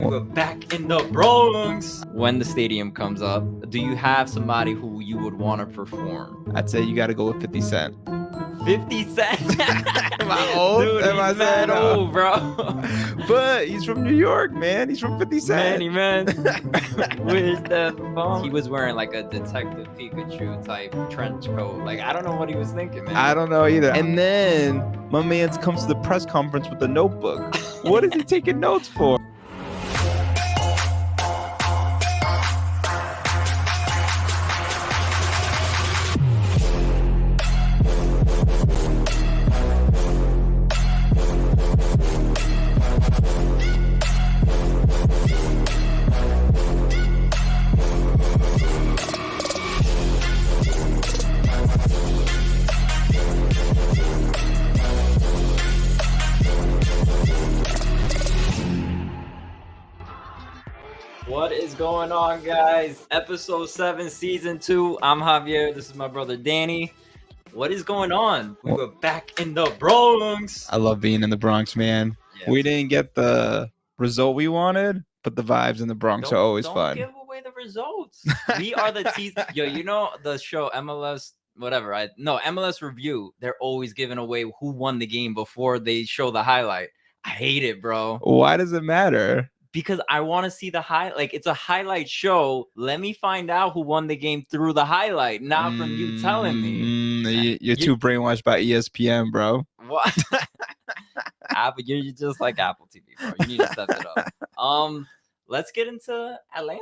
were back in the Bronx. When the stadium comes up, do you have somebody who you would want to perform? I'd say you got to go with 50 Cent. 50 Cent? Am I old? Dude, Am I he's mad old, bro. But he's from New York, man. He's from 50 Cent. Manny, man. Where's that phone? He was wearing like a Detective Pikachu type trench coat. Like, I don't know what he was thinking, man. I don't know either. And then my man comes to the press conference with a notebook. What is he taking notes for? What is going on, guys? Episode 7, Season 2. I'm Javier. This is my brother Danny. What is going on? We were back in the Bronx. I love being in the Bronx, man. Yeah. We didn't get the result we wanted, but the vibes in the Bronx are always fun. Don't give away the results. We are the teas. Yo, you know the show MLS, whatever. MLS Review. They're always giving away who won the game before they show the highlight. I hate it, bro. Why does it matter? Because I want to see the highlight. Like, it's a highlight show. Let me find out who won the game through the highlight, not from you telling me. You're too brainwashed by ESPN, bro. What? Apple, you're just like Apple TV, bro. You need to step it up. Let's get into Atlanta.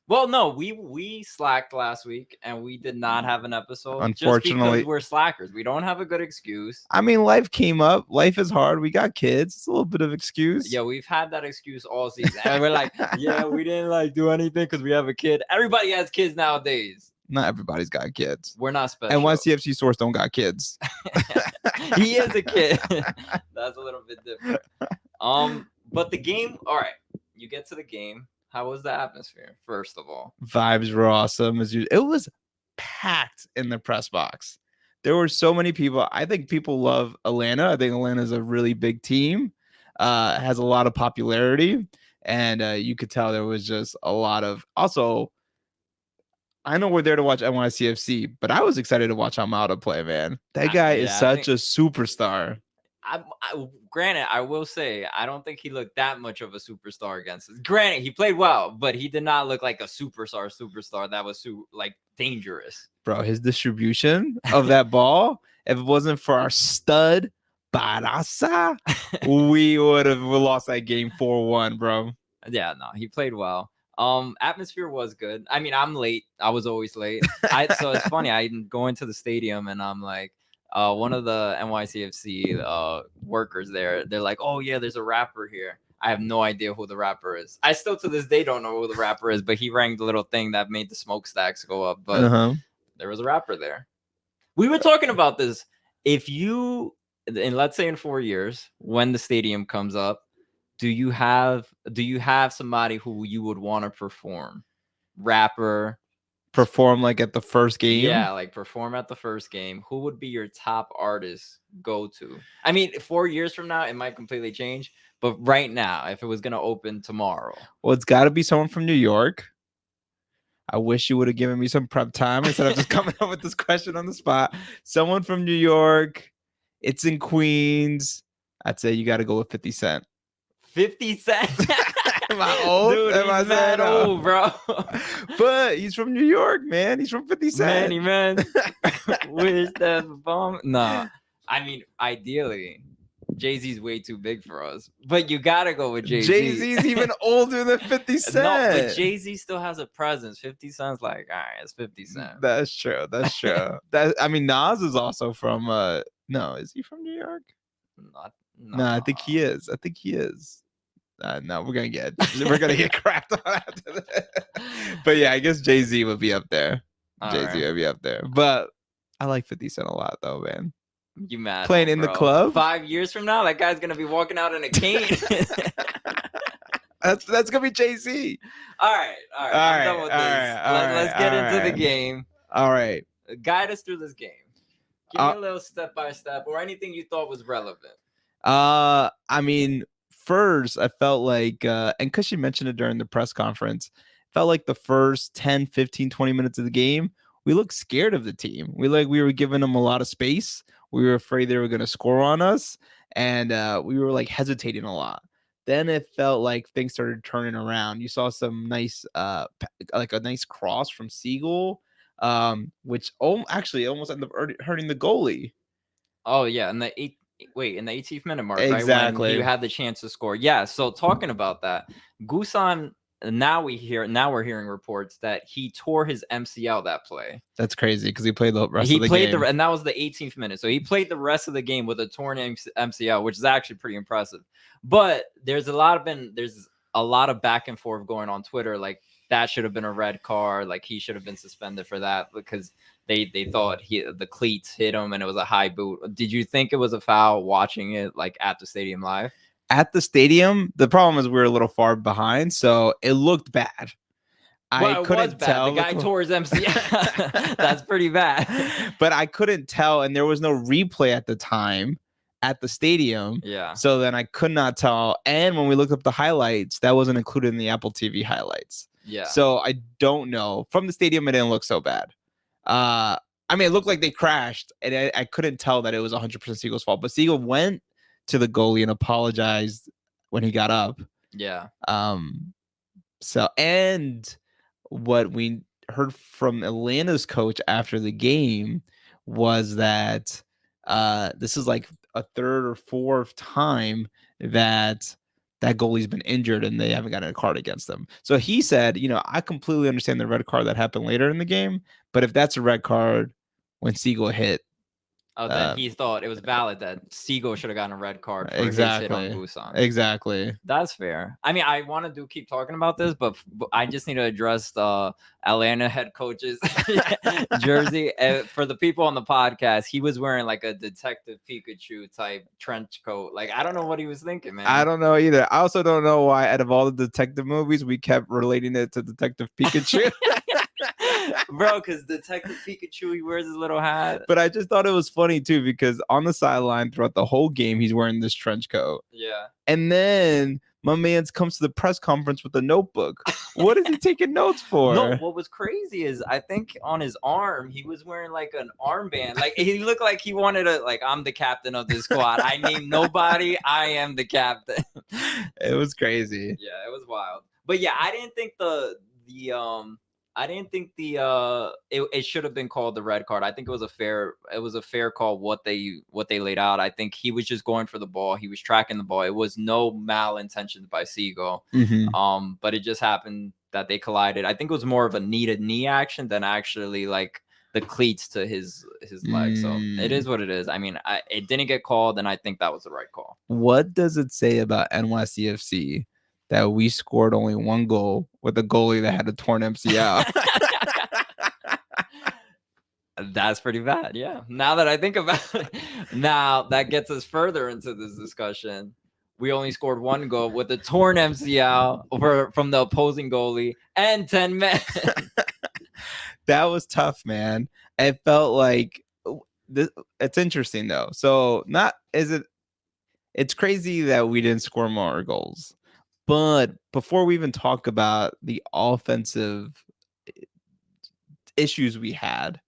Well, no, we slacked last week and we did not have an episode. Unfortunately, just because we're slackers. We don't have a good excuse. I mean, life came up. Life is hard. We got kids. It's a little bit of excuse. Yeah, we've had that excuse all season. And we're like, yeah, we didn't do anything because we have a kid. Everybody has kids nowadays. Not everybody's got kids. We're not special. NYCFC source don't got kids. He is a kid. That's a little bit different. But the game, all right. You get to the game. How was the atmosphere, first of all? Vibes were awesome. It was packed in the press box. There were so many people. I think people love Atlanta. I think Atlanta is a really big team. Has a lot of popularity. And you could tell there was just a lot of... Also, I know we're there to watch NYCFC, but I was excited to watch Almada play, man. That guy is such a superstar. Granted, I will say, I don't think he looked that much of a superstar against us. Granted, he played well, but he did not look like a superstar that was dangerous. Bro, his distribution of that ball, if it wasn't for our stud, Barrazza, we would have lost that game 4-1, bro. Yeah, no, he played well. Atmosphere was good. I mean, I'm late. I was always late. So it's funny. I go into the stadium and I'm like, one of the NYCFC workers there, they're like, oh yeah, there's a rapper here. I have no idea who the rapper is. I still to this day don't know who the rapper is, but he rang the little thing that made the smokestacks go up. But there was a rapper there. We were talking about this. If you, and let's say in 4 years, when the stadium comes up, do you have somebody who you would want to perform? Rapper. Perform like at the first game? Yeah, like perform at the first game. Who would be your top artist go to? I mean, 4 years from now, it might completely change. But right now, if it was going to open tomorrow. Well, it's got to be someone from New York. I wish you would have given me some prep time instead of just coming up with this question on the spot. Someone from New York. It's in Queens. I'd say you got to go with 50 Cent. 50 Cent? Am I old? Dude, he's mad old, bro. But he's from New York, man. He's from 50 Cent. Manny, man. Where's that bomb? No. I mean, ideally, Jay-Z's way too big for us. But you got to go with Jay-Z. Jay-Z's even older than 50 Cent. No, but Jay-Z still has a presence. 50 Cent's like, all right, it's 50 Cent. That's true. That's true. I mean, Nas is also from... no, is he from New York? No, I think he is. No, we're gonna get cracked on after that. But yeah, I guess Jay-Z would be up there. Would be up there. But I like 50 Cent a lot, though, man. You mad? Playing in the club? 5 years from now, that guy's gonna be walking out in a cane. That's gonna be Jay-Z. All right. I'm done with this. Let's get into the game. All right. Guide us through this game. Give me a little step by step or anything you thought was relevant. I mean, first, I felt like, and because she mentioned it during the press conference, felt like the first 10, 15, 20 minutes of the game, we looked scared of the team. We were giving them a lot of space. We were afraid they were going to score on us, and we were like hesitating a lot. Then it felt like things started turning around. You saw some nice, like a nice cross from Segal, which actually almost ended up hurting the goalie. Oh yeah, in the 18th minute mark, right when Exactly. he had the chance to score. Yeah. So talking about that, Guzan. Now we're hearing reports that he tore his MCL that play. That's crazy because he played the rest He of the played game. and that was the 18th minute. So he played the rest of the game with a torn MCL, which is actually pretty impressive. But there's a lot of back and forth going on Twitter, like that should have been a red card, like he should have been suspended for that because they thought the cleats hit him and it was a high boot. Did you think it was a foul watching it like at the stadium live? At the stadium, the problem is we were a little far behind, so it looked bad. Well, it was bad. The guy tore his MCL. That's pretty bad. But I couldn't tell, and there was no replay at the time at the stadium. Yeah. So then I could not tell. And when we looked up the highlights, that wasn't included in the Apple TV highlights. Yeah. So I don't know. From the stadium, it didn't look so bad. I mean, it looked like they crashed, and I couldn't tell that it was 100% Segal's fault. But Segal went to the goalie and apologized when he got up. Yeah. So, and what we heard from Atlanta's coach after the game was that this is like a third or fourth time that goalie's been injured and they haven't gotten a card against them. So he said, I completely understand the red card that happened later in the game, but if that's a red card when Segal hit, then he thought it was valid that Segal should have gotten a red card for exactly. his hit on Guzan. Exactly. That's fair. I mean, I want to keep talking about this, but I just need to address the Atlanta head coach's jersey. For the people on the podcast, he was wearing like a Detective Pikachu type trench coat. Like, I don't know what he was thinking, man. I don't know either. I also don't know why out of all the detective movies, we kept relating it to Detective Pikachu. Bro, because Detective Pikachu, he wears his little hat. But I just thought it was funny too, because on the sideline throughout the whole game, he's wearing this trench coat. Yeah. And then my man comes to the press conference with a notebook. What is he taking notes for? No, what was crazy is I think on his arm, he was wearing like an armband. Like he looked like he wanted to, like, I'm the captain of this squad. I name nobody. I am the captain. It was crazy. Yeah, it was wild. But yeah, I didn't think it should have been called the red card. I think it was a fair call what they laid out. I think he was just going for the ball. He was tracking the ball. It was no malintentions by Segal. Mm-hmm. But it just happened that they collided. I think it was more of a knee to knee action than actually like the cleats to his leg. So it is what it is. I mean, it didn't get called, and I think that was the right call. What does it say about NYCFC that we scored only one goal with a goalie that had a torn MCL? That's pretty bad. Yeah. Now that I think about it, now that gets us further into this discussion. We only scored one goal with a torn MCL from the opposing goalie and 10 men. That was tough, man. It felt like it's interesting though. So it's crazy that we didn't score more goals. But before we even talk about the offensive issues we had,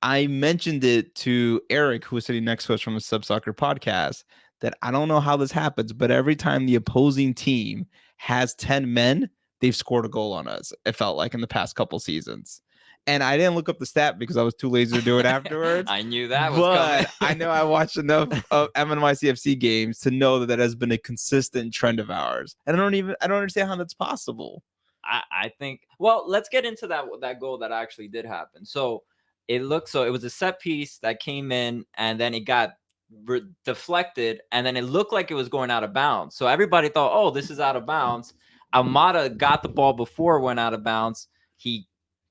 I mentioned it to Eric, who was sitting next to us from a Sub Soccer podcast, that I don't know how this happens, but every time the opposing team has 10 men, they've scored a goal on us. It felt like in the past couple seasons. And I didn't look up the stat because I was too lazy to do it afterwards. I knew that was coming. I know I watched enough of NYCFC games to know that has been a consistent trend of ours. And I don't understand how that's possible. I think, well, let's get into that goal that actually did happen. So it was a set piece that came in and then it got deflected and then it looked like it was going out of bounds. So everybody thought, oh, this is out of bounds. Almada got the ball before it went out of bounds. He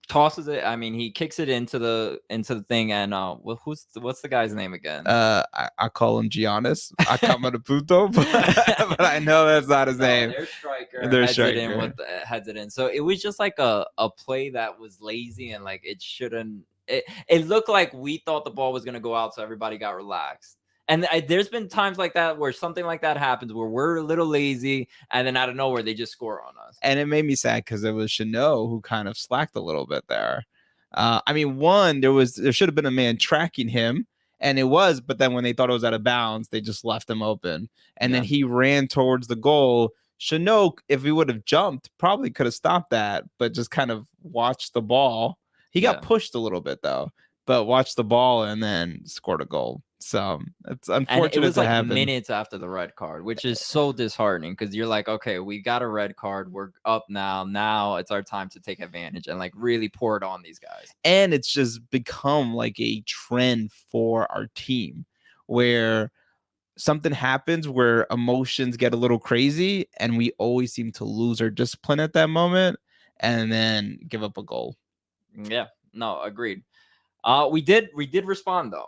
tosses it. I mean, he kicks it into the thing. And what's the guy's name again? I call him Giannis. I come at a puto, but I know that's not his name. Their striker heads it in. So it was just like a play that was lazy and like it shouldn't. It looked like we thought the ball was gonna go out, so everybody got relaxed. And there's been times like that where something like that happens where we're a little lazy and then out of nowhere they just score on us. And it made me sad because it was Chanot who kind of slacked a little bit there. I mean, one, there should have been a man tracking him, and it was, but then when they thought it was out of bounds, they just left him open. And then he ran towards the goal. Chanot, if he would have jumped, probably could have stopped that, but just kind of watched the ball. He got pushed a little bit though, but watched the ball and then scored a goal. So it's unfortunate. And it was like happen. Minutes after the red card, which is so disheartening because you're like, okay, we got a red card. We're up now. Now it's our time to take advantage and like really pour it on these guys. And it's just become like a trend for our team where something happens where emotions get a little crazy and we always seem to lose our discipline at that moment and then give up a goal. Yeah, no, agreed. We did respond though.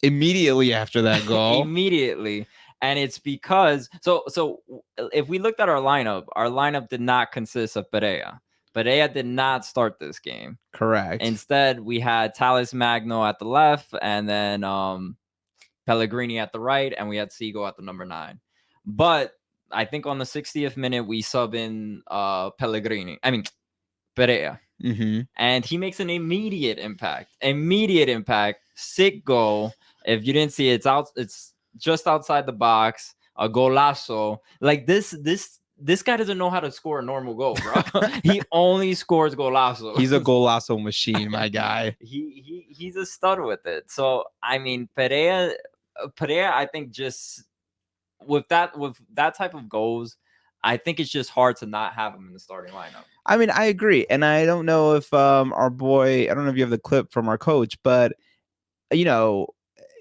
Immediately after that goal. Immediately. And it's because so if we looked at our lineup did not consist of Perea. Perea did not start this game. Correct. Instead, we had Talis Magno at the left and then Pellegrini at the right, and we had Segal at the number 9. But I think on the 60th minute, we sub in Perea. Mm-hmm. And he makes an immediate impact. Sick goal. If you didn't see it, it's just outside the box. A golazo. Like this guy doesn't know how to score a normal goal, bro. He only scores golazo. He's a golazo machine, my guy. He's a stud with it. So I mean, Perea, I think just with that type of goals, I think it's just hard to not have him in the starting lineup. I mean, I agree. And I don't know if our boy, I don't know if you have the clip from our coach, but you know,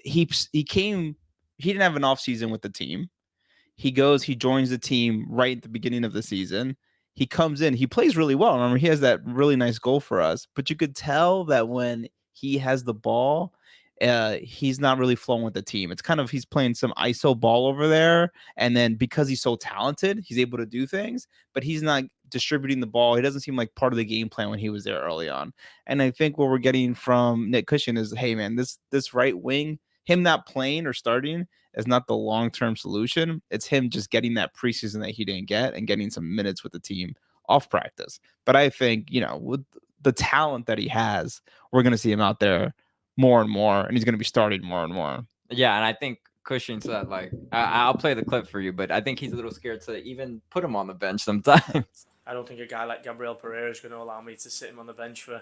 he didn't have an off season with the team. He joins the team right at the beginning of the season. He comes in, he plays really well. Remember, he has that really nice goal for us, but you could tell that when he has the ball, he's not really flowing with the team. It's kind of, he's playing some ISO ball over there. And then because he's so talented, he's able to do things, but he's not distributing the ball. He doesn't seem like part of the game plan when he was there early on. And I think what we're getting from Nick Cushion is, hey man, this right wing, him not playing or starting is not the long-term solution. It's him just getting that preseason that he didn't get and getting some minutes with the team off practice. But I think, you know, with the talent that he has, we're going to see him out there more and more, and he's going to be starting more and more. Yeah, and I think Cushing said, like, I'll play the clip for you, but I think he's a little scared to even put him on the bench sometimes. I don't think a guy like Gabriel Pereira is going to allow me to sit him on the bench for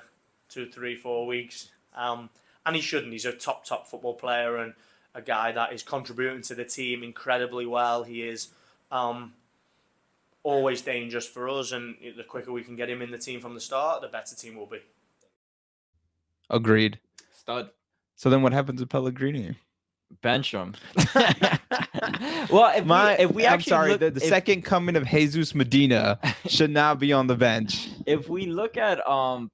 2, 3, 4 weeks. And he shouldn't. He's a top football player and a guy that is contributing to the team incredibly well. He is always dangerous for us, and the quicker we can get him in the team from the start, the better team will be. Agreed. Stud. So then what happens to Pellegrini? Bench him. Well, if we actually the second coming of Jesus Medina should not be on the bench. If we look at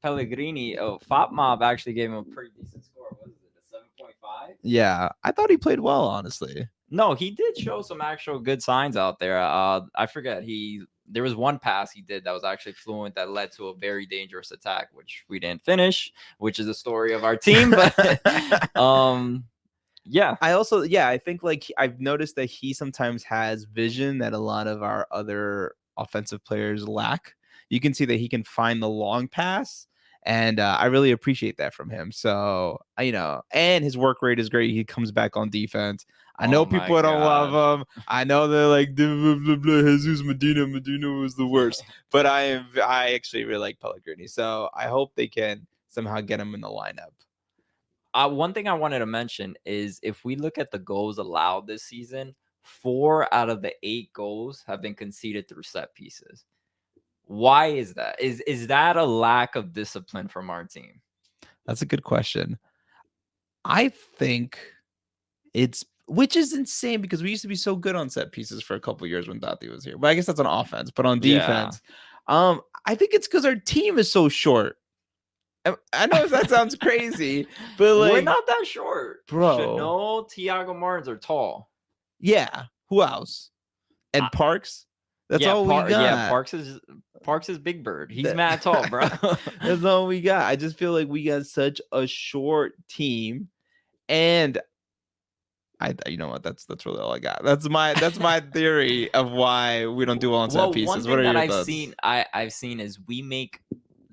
Pellegrini, FOPMob actually gave him a pretty decent score. What is it, a 7.5? Yeah, I thought he played well, honestly. No, he did show some actual good signs out there. I forget, there was one pass he did that was actually fluent that led to a very dangerous attack, which we didn't finish, which is the story of our team. But yeah. I think like I've noticed that he sometimes has vision that a lot of our other offensive players lack. You can see that he can find the long pass, and I really appreciate that from him. So, you know, and his work rate is great. He comes back on defense. I know people don't love him. I know they're like, blah, blah, blah, Jesus Medina was the worst. But I actually really like Pellegrini. So I hope they can somehow get him in the lineup. One thing I wanted to mention is if we look at the goals allowed this season, 4 out of the 8 goals have been conceded through set pieces. Why is that? Is that a lack of discipline from our team? That's a good question. I think which is insane because we used to be so good on set pieces for a couple of years when Dati was here. But I guess that's on offense. But on defense, I think it's because our team is so short. I know that sounds crazy, but like, we're not that short, bro. Chanot, Thiago Martins are tall. Yeah. Who else? And Parks. That's all we got. Yeah, Parks is Big Bird. He's mad tall, bro. That's all we got. I just feel like we got such a short team, and you know what? That's really all I got. That's my theory of why we don't do well on set Well, pieces. one What thing are that your I've thoughts? seen, I've seen is we make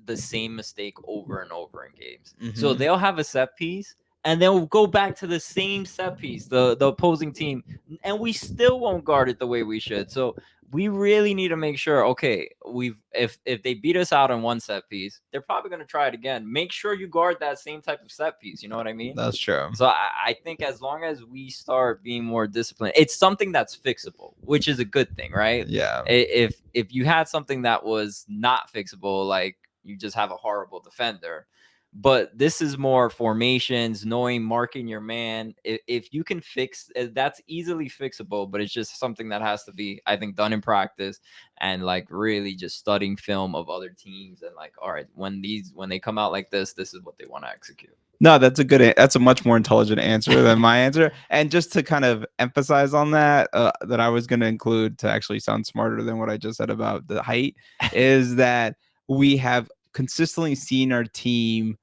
the same mistake over and over in games. So Mhm. they'll have a set piece and they'll go back to the same set piece, the opposing team, and we still won't guard it the way we should. So we really need to make sure, okay, if they beat us out on one set piece, they're probably going to try it again. Make sure you guard that same type of set piece. You know what I mean? That's true. So I think as long as we start being more disciplined, it's something that's fixable, which is a good thing, right? Yeah. If you had something that was not fixable, like you just have a horrible defender, but this is more formations, knowing, marking your man. If you can fix, that's easily fixable, but it's just something that has to be, I think, done in practice and like really just studying film of other teams and like, all right, when they come out like this is what they want to execute. No, that's a much more intelligent answer than my answer. And just to kind of emphasize on that, that I was going to include to actually sound smarter than what I just said about the height, is that we have consistently seen our team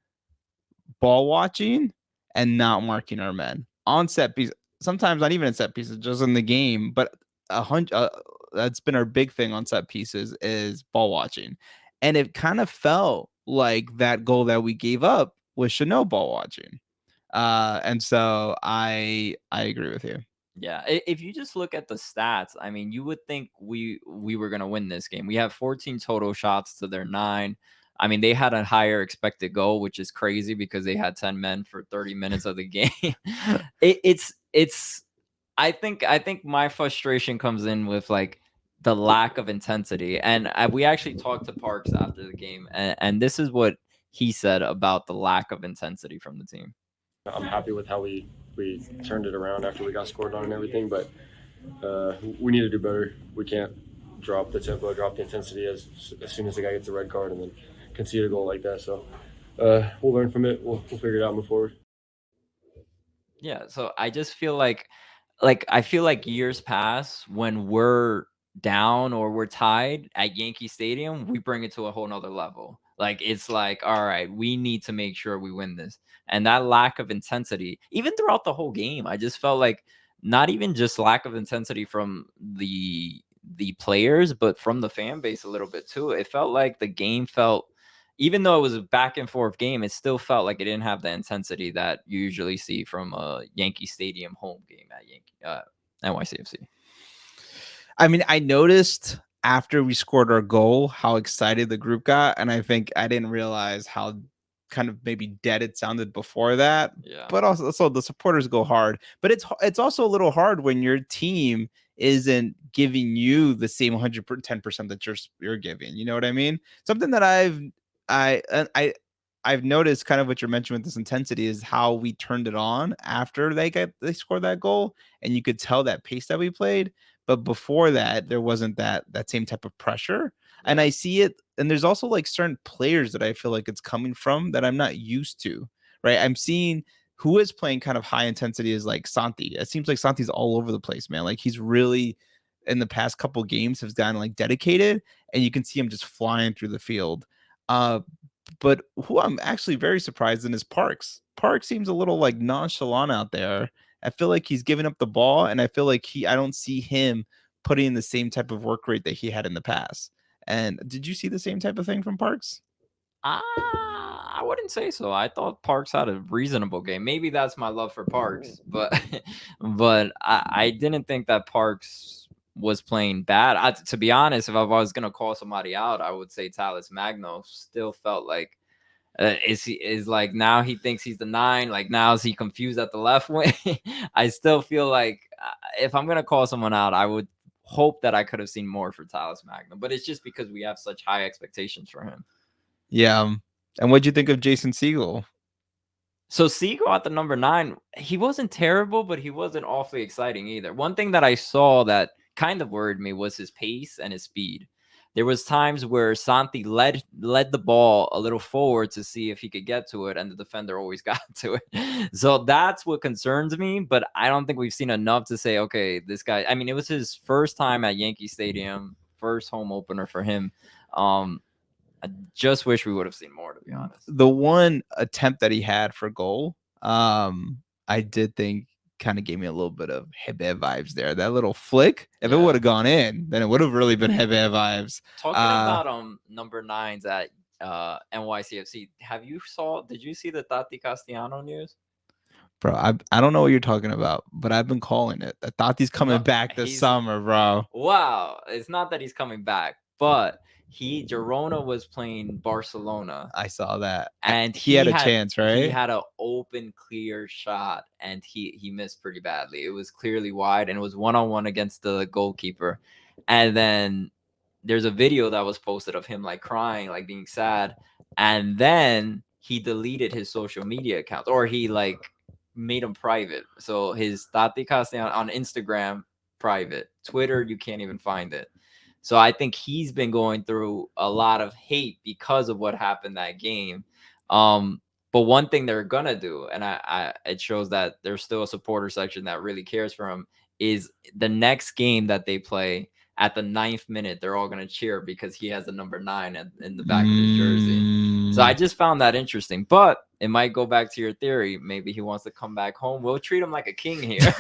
ball watching and not marking our men on set piece. Sometimes not even in set pieces, just in the game. But that's been our big thing on set pieces is ball watching, and it kind of felt like that goal that we gave up was Chanel ball watching. And so I agree with you. Yeah, if you just look at the stats, I mean, you would think we were gonna win this game. We have 14 total shots to their 9. I mean, they had a higher expected goal, which is crazy because they had 10 men for 30 minutes of the game. It's. I think my frustration comes in with like the lack of intensity, and we actually talked to Parks after the game, and this is what he said about the lack of intensity from the team. I'm happy with how we turned it around after we got scored on and everything, but we need to do better. We can't drop the tempo, drop the intensity as soon as the guy gets a red card and then concede a goal like that. So we'll learn from it. We'll figure it out and move forward. Yeah, so I just feel like I feel like years past when we're down or we're tied at Yankee Stadium, we bring it to a whole nother level. Like it's like, all right, we need to make sure we win this. And that lack of intensity, even throughout the whole game, I just felt like not even just lack of intensity from the players, but from the fan base a little bit too. It felt like the game felt, even though it was a back and forth game, it still felt like it didn't have the intensity that you usually see from a Yankee Stadium home game at NYCFC. I mean, I noticed after we scored our goal how excited the group got, and I think I didn't realize how kind of maybe dead it sounded before that. Yeah. But also the supporters go hard. But it's also a little hard when your team isn't giving you the same 110% that you're giving. You know what I mean? Something that I've noticed kind of what you're mentioning with this intensity is how we turned it on after they scored that goal, and you could tell that pace that we played. But before that, there wasn't that same type of pressure. And I see it, and there's also like certain players that I feel like it's coming from that I'm not used to, right? I'm seeing who is playing kind of high intensity is like Santi. It seems like Santi's all over the place, man. Like he's really in the past couple games has gotten like dedicated, and you can see him just flying through the field. But who I'm actually very surprised in is Parks. Parks seems a little like nonchalant out there. I feel like he's giving up the ball, and I feel like I don't see him putting in the same type of work rate that he had in the past. And did you see the same type of thing from Parks? I wouldn't say so. I thought Parks had a reasonable game. Maybe that's my love for Parks, but but I didn't think that Parks was playing bad. To be honest, if I was gonna call somebody out, I would say Talis Magno. Still felt like is like now he thinks he's the 9. Like now is he confused at the left wing? I still feel like if I'm gonna call someone out, I would hope that I could have seen more for Talis Magno. But it's just because we have such high expectations for him. Yeah. And what'd you think of Jason Segal? So Segal at the number 9, he wasn't terrible, but he wasn't awfully exciting either. One thing that I saw that kind of worried me was his pace and his speed. There was times where Santi led the ball a little forward to see if he could get to it, and the defender always got to it. So that's what concerns me, but I don't think we've seen enough to say, okay, this guy, I mean, it was his first time at Yankee Stadium, first home opener for him. I just wish we would have seen more, to be honest. The one attempt that he had for goal, I did think kind of gave me a little bit of Hebe vibes there. That little flick, if it Yeah. would have gone in, then it would have really been Hebe vibes. Talking about number 9s at NYCFC, did you see the Tati Castellano news? Bro, I don't know what you're talking about, but I've been calling it. I thought he's coming No, back this he's- summer, bro. Wow, it's not that he's coming back, but Girona was playing Barcelona, I saw that. and He had a chance, right? He had an open, clear shot, and he missed pretty badly. It was clearly wide, and it was 1-on-1 against the goalkeeper. And then there's a video that was posted of him like crying, like being sad, and then he deleted his social media accounts, or he like made them private. So his Tati Castellano on Instagram private, Twitter you can't even find it. So I think he's been going through a lot of hate because of what happened that game. But one thing they're gonna do, and it shows that there's still a supporter section that really cares for him, is the next game that they play at the 9th minute, they're all gonna cheer because he has the number 9 in the back of his jersey. So I just found that interesting, but it might go back to your theory. Maybe he wants to come back home. We'll treat him like a king here.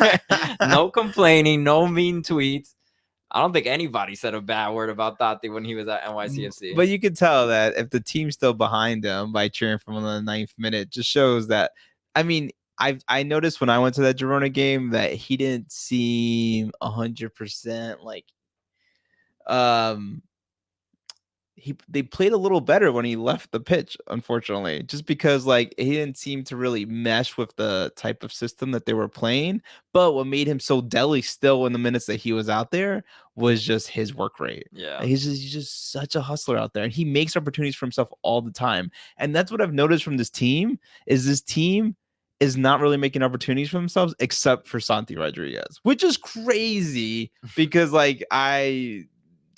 No complaining, no mean tweets. I don't think anybody said a bad word about Tati when he was at NYCFC. But you can tell that if the team's still behind him by cheering from the 9th minute, just shows that. I mean, I noticed when I went to that Girona game that he didn't seem 100% like. They played a little better when he left the pitch, unfortunately, just because like he didn't seem to really mesh with the type of system that they were playing. But what made him so deadly still in the minutes that he was out there was just his work rate. Yeah, he's just such a hustler out there, and he makes opportunities for himself all the time. And that's what I've noticed from this team is not really making opportunities for themselves except for Santi Rodriguez, which is crazy because like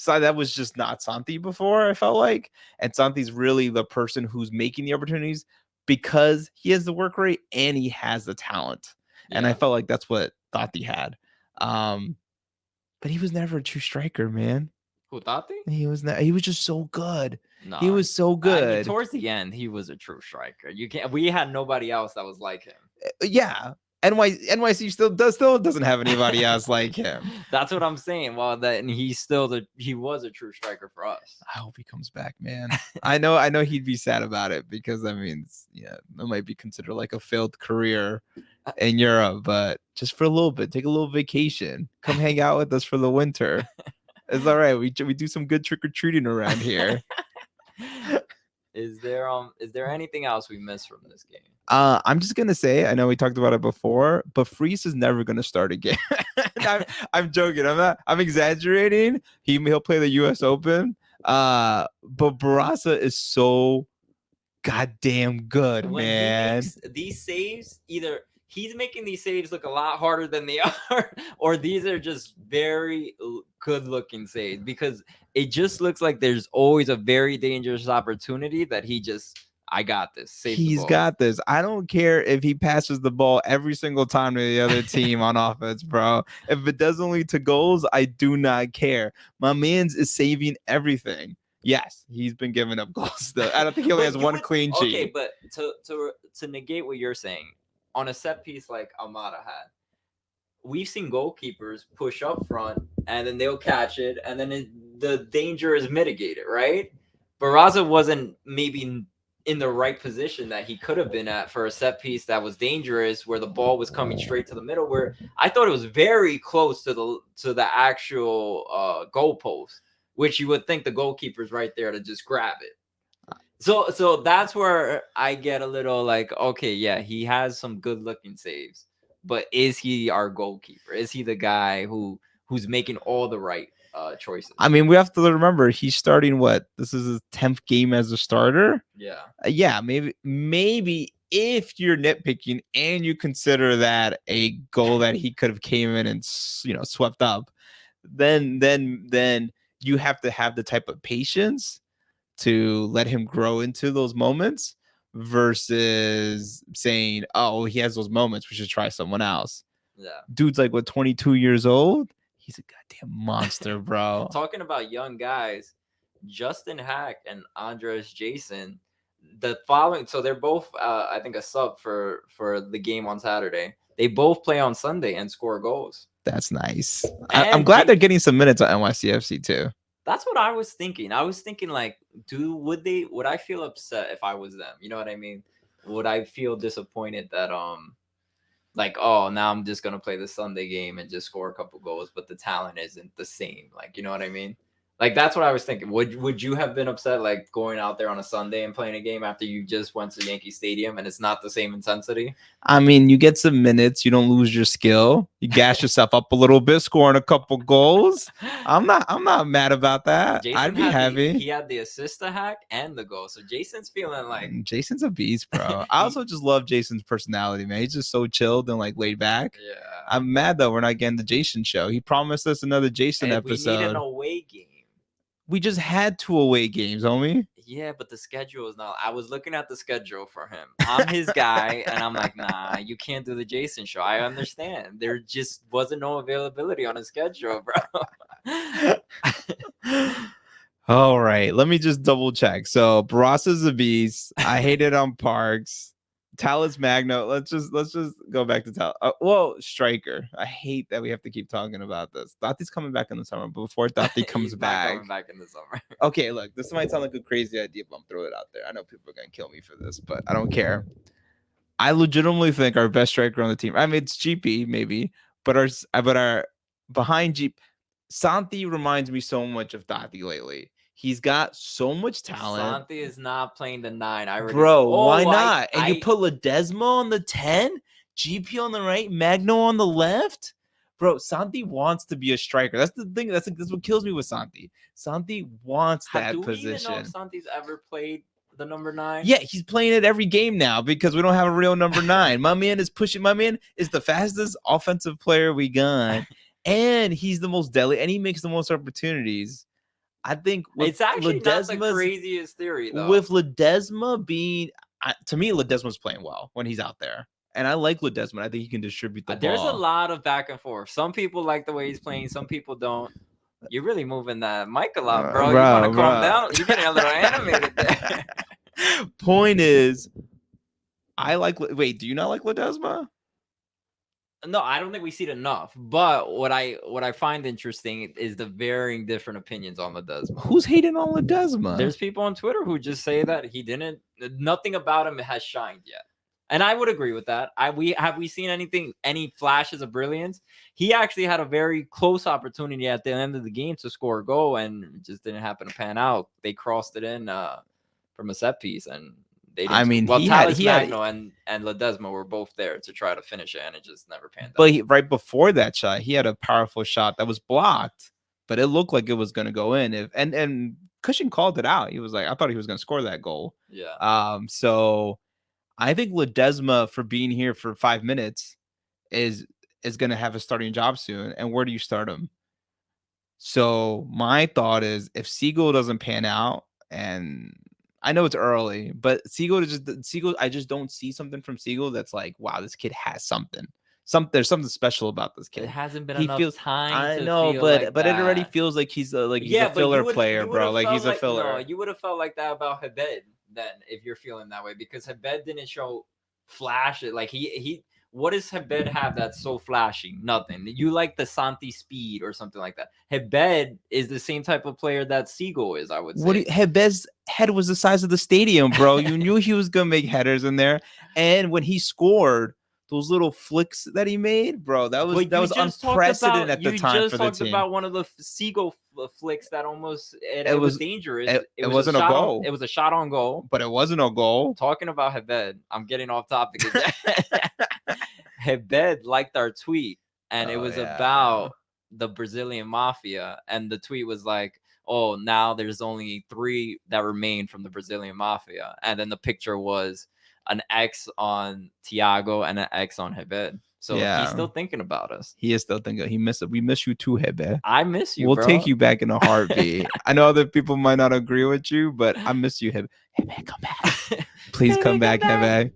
so that was just not Santi before, I felt like. And Santi's really the person who's making the opportunities because he has the work rate and he has the talent. Yeah. And I felt like that's what Tati had. But he was never a true striker, man. Who, Tati? He was just so good. No, he was so good. I mean, towards the end, he was a true striker. We had nobody else that was like him. Yeah. NYC still doesn't have anybody else like him. That's what I'm saying. Well, he was a true striker for us. I hope he comes back, man. I know he'd be sad about it because that means it might be considered like a failed career in Europe, but just for a little bit, take a little vacation, come hang out with us for the winter. It's all right. We do some good trick-or-treating around here. Is there anything else we missed from this game? I'm just gonna say, I know we talked about it before, but Freese is never gonna start again. I'm joking. I'm exaggerating. He'll play the U.S. Open. But Barrazza is so goddamn good, when man. These saves, either he's making these saves look a lot harder than they are, or these are just very good-looking saves, because it just looks like there's always a very dangerous opportunity that I got this. He's got this. I don't care if he passes the ball every single time to the other team on offense, bro. If it doesn't lead to goals, I do not care. My man's is saving everything. Yes, he's been giving up goals though. I don't think he only has one clean sheet. Okay, but to negate what you're saying, on a set piece like Almada had, we've seen goalkeepers push up front and then they'll catch it and then the danger is mitigated, right? Barrazza wasn't maybe in the right position that he could have been at for a set piece that was dangerous, where the ball was coming straight to the middle, where I thought it was very close to the actual goal post, which you would think the goalkeeper's right there to just grab it. So that's where I get a little like, okay, yeah, he has some good looking saves, but is he our goalkeeper? Is he the guy who's making all the right choices? I mean, we have to remember he's starting this is his 10th game as a starter. Yeah. Maybe if you're nitpicking and you consider that a goal that he could have came in and swept up, then you have to have the type of patience to let him grow into those moments versus saying, oh, he has those moments, we should try someone else. Yeah. Dude's like 22 years old. He's a goddamn monster, bro. Talking about young guys, Justin Hack and Andres Jason, so they're both I think a sub for the game on Saturday. They both play on Sunday and score goals. That's nice. I'm And glad they're getting some minutes on NYCFC too. That's what I was thinking. I was thinking like, would I feel upset if I was them? You know what I mean? Would I feel disappointed that like, oh, now I'm just gonna play the Sunday game and just score a couple goals, but the talent isn't the same. Like, you know what I mean? Like, that's what I was thinking. Would you have been upset like going out there on a Sunday and playing a game after you just went to Yankee Stadium and it's not the same intensity? I mean, you get some minutes, you don't lose your skill, you gas yourself up a little bit, scoring a couple goals. I'm not mad about that. Jason I'd be happy. He had the assist to hack and the goal, so Jason's feeling like Jason's a beast, bro. I also just love Jason's personality, man. He's just so chilled and like laid back. Yeah. I'm mad though we're not getting the Jason show. He promised us another Jason episode. We need an away game. We just had 2 away games, homie. Yeah, but the schedule is not. I was looking at the schedule for him. I'm his guy, and I'm like, nah, you can't do the Jason show. I understand. There just wasn't no availability on his schedule, bro. All right, let me just double check. So Barrazza's a beast. I hate it on Parks. Tallis Magno. Let's just go back to Tal. Well, striker. I hate that we have to keep talking about this. Dotty's coming back in the summer, but before Dotty comes back, coming back in the summer. Okay, look, this might sound like a crazy idea, but I'm throwing it out there. I know people are gonna kill me for this, but I don't care. I legitimately think our best striker on the team. I mean, it's GP maybe, but our behind GP, Santi reminds me so much of Dotty lately. He's got so much talent. Santi is not playing the 9. Bro, why not? And you put Ledezma on the 10, GP on the right, Magno on the left. Bro, Santi wants to be a striker. That's the thing. That's what kills me with Santi. Santi wants that position. Do we even know if Santi's ever played the number 9? Yeah, he's playing it every game now because we don't have a real number 9. My man is pushing. My man is the fastest offensive player we got, and he's the most deadly, and he makes the most opportunities. I think it's actually not the craziest theory, though. With Ledezma being, to me, Ledezma's playing well when he's out there. And I like Ledezma. I think he can distribute the ball. There's a lot of back and forth. Some people like the way he's playing. Some people don't. You're really moving that mic a lot, bro. You want to calm down? You're getting a little animated there. Point is, wait, do you not like Ledezma? No, I don't think we see it enough. But what I find interesting is the varying different opinions on Ledezma. Who's hating on Ledezma? There's people on Twitter who just say that nothing about him has shined yet. And I would agree with that. Have we seen any flashes of brilliance? He actually had a very close opportunity at the end of the game to score a goal, and it just didn't happen to pan out. They crossed it in from a set piece, and they didn't. I mean, Magno and Ledezma were both there to try to finish it, and it just never panned out. But right before that shot, he had a powerful shot that was blocked, but it looked like it was going to go in. And Cushing called it out. He was like, I thought he was going to score that goal. Yeah. So I think Ledezma, for being here for 5 minutes, is going to have a starting job soon. And where do you start him? So my thought is, if Segal doesn't pan out, and I know it's early, but Segal, I just don't see something from Segal that's like, wow, this kid has something. There's something special about this kid. It hasn't been enough time. I know, but it already feels like he's a filler player, bro. Like he's a filler. No, you would have felt like that about Habed then, if you're feeling that way, because Habed didn't show flash. Like he what does Habed have that's so flashy? Nothing. You like the Santi speed or something like that. Habed is the same type of player that Segal is, I would say. Habed's head was the size of the stadium, bro. You knew he was gonna make headers in there, and when he scored, those little flicks that he made, bro, that was unprecedented at the time for the team. You just talked about one of the Segal flicks that almost it was dangerous. It wasn't a goal. It was a shot on goal, but it wasn't a goal. Talking about Habed, I'm getting off topic again. Habed liked our tweet, and it was about the Brazilian mafia, and the tweet was like, "Oh, now there's only 3 that remain from the Brazilian mafia," and then the picture was an X on Thiago and an X on Habed. So he's still thinking about us. He is still thinking. We miss you too, Habed. I miss you. We'll take you back in a heartbeat. I know other people might not agree with you, but I miss you, Habed. Habed, come back. Please come back, Habed.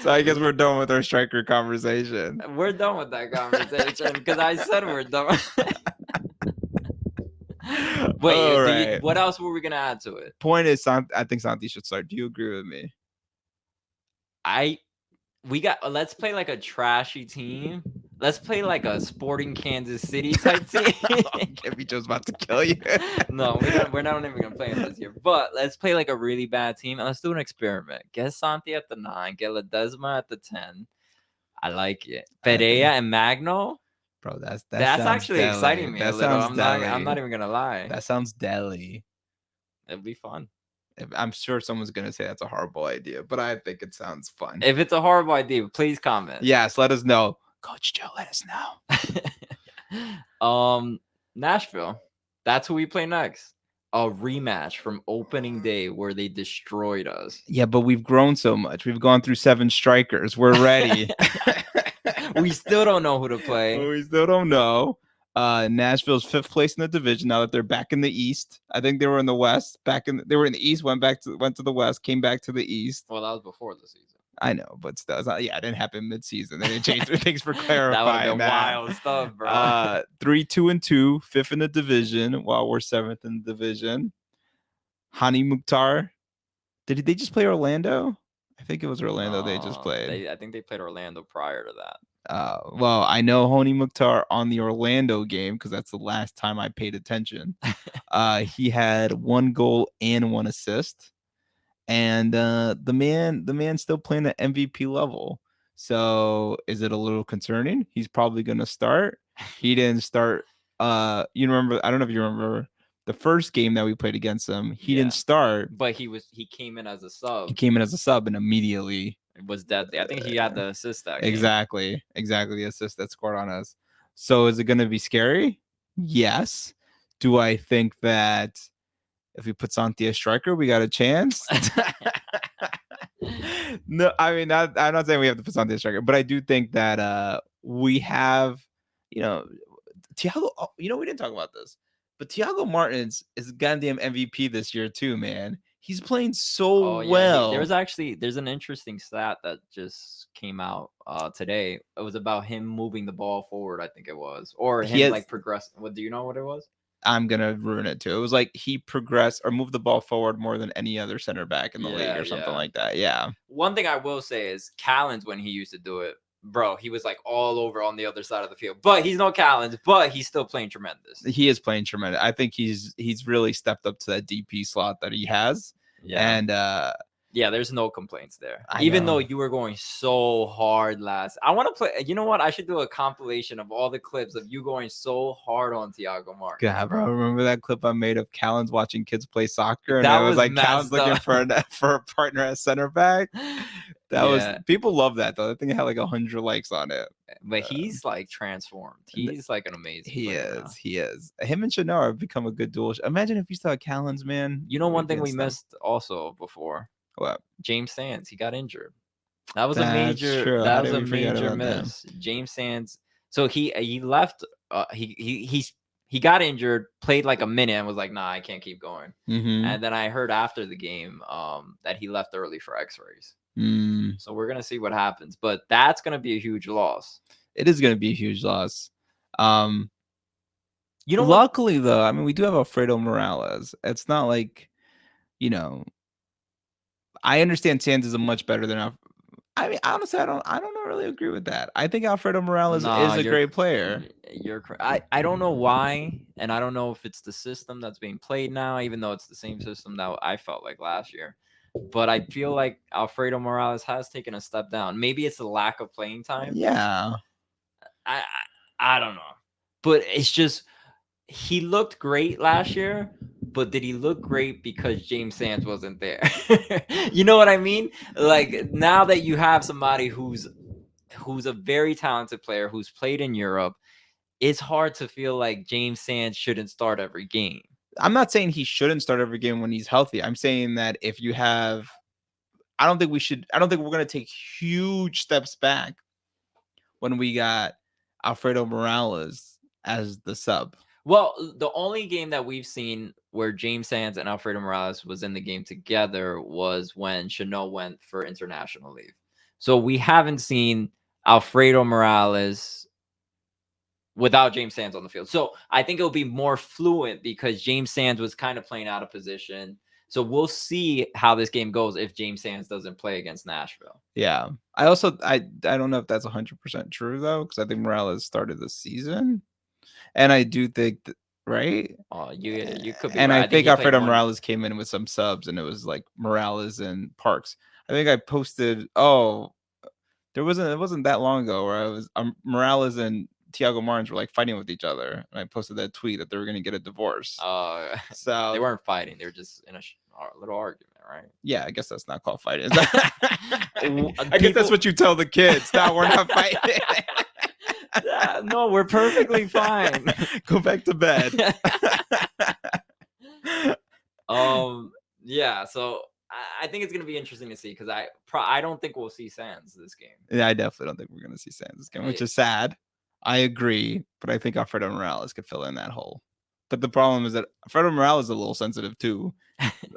So I guess we're done with our striker conversation. We're done with that conversation because I said we're done. Wait, All right. what else were we gonna add to it? Point is, I think Santi should start. Do you agree with me? Let's play like a trashy team. Let's play like a Sporting Kansas City type team. Gabby Joe's about to kill you. No, we're not even gonna play him this year. But let's play like a really bad team and let's do an experiment. Get Santi at the 9, get Ledezma at the 10. I like it. Pereira and Magno. Bro, that's Actually deli. exciting me That a little. sounds I'm not deli. even gonna lie. That sounds deli. It'd be fun. I'm sure someone's gonna say that's a horrible idea, but I think it sounds fun. If it's a horrible idea, please comment. Yes, let us know. Coach Joe, let us know. Nashville. That's who we play next. A rematch from opening day where they destroyed us. Yeah, but we've grown so much. We've gone through 7 strikers. We're ready. We still don't know who to play. We still don't know. Nashville's 5th place in the division now that they're back in the East. I think they were in the West. They were in the East, went to the West, came back to the East. Well, that was before the season. I know, but still, it's not, yeah, it didn't happen mid-season. They didn't change. Thanks for clarifying. That would have been wild stuff, bro. 3-2-2, 5th in the division, while we're 7th in the division. Hani Mukhtar. Did they just play Orlando? I think it was Orlando they just played. I think they played Orlando prior to that. Well, I know Hani Mukhtar on the Orlando game because that's the last time I paid attention. He had 1 goal and 1 assist. And the man's still playing at MVP level. So is it a little concerning? He's probably gonna start. He didn't start. You remember? I don't know if you remember the first game that we played against him. He didn't start, but he came in as a sub. He came in as a sub and immediately was deadly. I think he had the assist that game. Exactly the assist that scored on us. So is it gonna be scary? Yes. Do I think that if we put Santi as striker, we got a chance? No, I mean, I'm not saying we have to put Santi as striker, but I do think that we have, Thiago. We didn't talk about this, but Thiago Martins is goddamn MVP this year too, man. He's playing so well. There's an interesting stat that just came out today. It was about him moving the ball forward, I think it was, or him progressing. What do you know what it was? I'm gonna ruin it too. It was like he progressed or moved the ball forward more than any other center back in the league or something like that. Yeah. One thing I will say is Callens, when he used to do it, bro, he was like all over on the other side of the field. But he's no Callens, but he's still playing tremendous. He is playing tremendous. I think he's really stepped up to that DP slot that he has. Yeah. And yeah, there's no complaints there. Even though you were going so hard last. I want to play. You know what? I should do a compilation of all the clips of you going so hard on Thiago Martins. Yeah, bro. Remember that clip I made of Callens watching kids play soccer? And I was like, Callens looking for a partner at center back. That was, people love that though. I think it had like 100 likes on it. But he's like transformed. He's like an amazing player. He is. Him and Chanel have become a good duel. Imagine if you saw Callens, man. You know, one thing we missed also before. What? James Sands, he got injured. That was a major miss. James Sands. So he left. He got injured, played like a minute, and was like, "Nah, I can't keep going." Mm-hmm. And then I heard after the game that he left early for X-rays. So we're gonna see what happens, but that's gonna be a huge loss. It is gonna be a huge loss. Luckily though, I mean, we do have Alfredo Morales. It's not like, I understand Sands is a much better than I mean, honestly, I don't really agree with that. I think Alfredo Morales is a great player. I don't know why, and I don't know if it's the system that's being played now, even though it's the same system that I felt like last year. But I feel like Alfredo Morales has taken a step down. Maybe it's a lack of playing time. Yeah. I don't know. But it's just, he looked great last year, but did he look great because James Sands wasn't there? You know what I mean? Like, now that you have somebody who's a very talented player who's played in Europe, it's hard to feel like James Sands shouldn't start every game. I'm not saying he shouldn't start every game when he's healthy. I'm saying that if you have, I don't think we're going to take huge steps back when we got Alfredo Morales as the sub. Well, the only game that we've seen where James Sands and Alfredo Morales was in the game together was when Chanel went for international leave. So we haven't seen Alfredo Morales without James Sands on the field. So I think it'll be more fluent because James Sands was kind of playing out of position. So we'll see how this game goes if James Sands doesn't play against Nashville. Yeah. I don't know if that's 100% true though, because I think Morales started the season, and I do think right. You could be And right. I think he played Alfredo one. Morales came in with some subs, and it was like Morales and Parks. I think I posted. Oh, it wasn't that long ago where I was Morales and Thiago Martins were like fighting with each other, and I posted that tweet that they were going to get a divorce. So they weren't fighting; they were just in a little argument, right? Yeah, I guess that's not called fighting. I guess that's what you tell the kids. No, we're not fighting. No, we're perfectly fine. Go back to bed. Yeah. So I think it's gonna be interesting to see because I don't think we'll see Sands this game. Yeah, I definitely don't think we're gonna see Sands this game, which is sad. I agree, but I think Alfredo Morales could fill in that hole. But the problem is that Alfredo Morales is a little sensitive too,